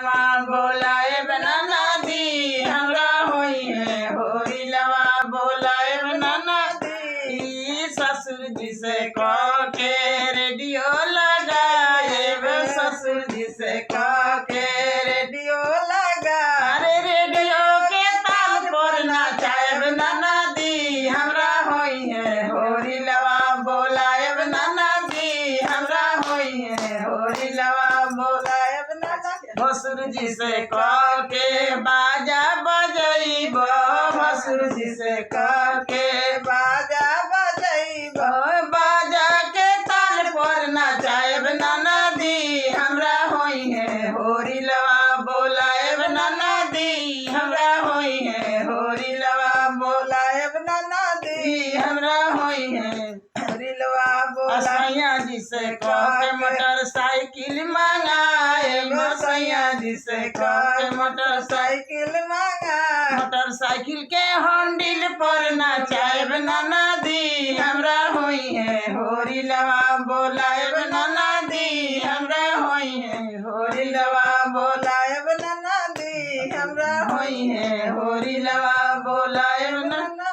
लवा बोलाए बनाना दी हमरा होई है होरी लवा बोलाए बनाना दी। ससुर जी से कह के रेडियो लगाए ससुर जी से कह के रेडियो लगा अरे रेडियो के ताल पर नाचाए बनाना दी हमरा होई है होरी लवा बोलाए बनाना दी हमरा होई है होरी लवा बोलाए भसुर जी से कह के बाजा बजैब भसुर जी से कह के बाजा बजैब बाजा के ताल पर नचाएब नाना दी हमरा होई है होरी लवा बोलाएब नाना दी हमरा होई है होरी लवा बोलाएब नाना दी हमरा होई है होरी लवा बोलाया जी से कह के मोटरसाइकिल मंगाए सैया जी से कह के मोटरसाइकिल मंगा मोटरसाइकिल के हैंडल पर नचाएब नाना दी हमरा होई है होरी लवा बोलाएब नाना दी हमरा होई है होरी लवा बोलाएब नाना दी हमरा होई है होरी लवा बोलाएब नाना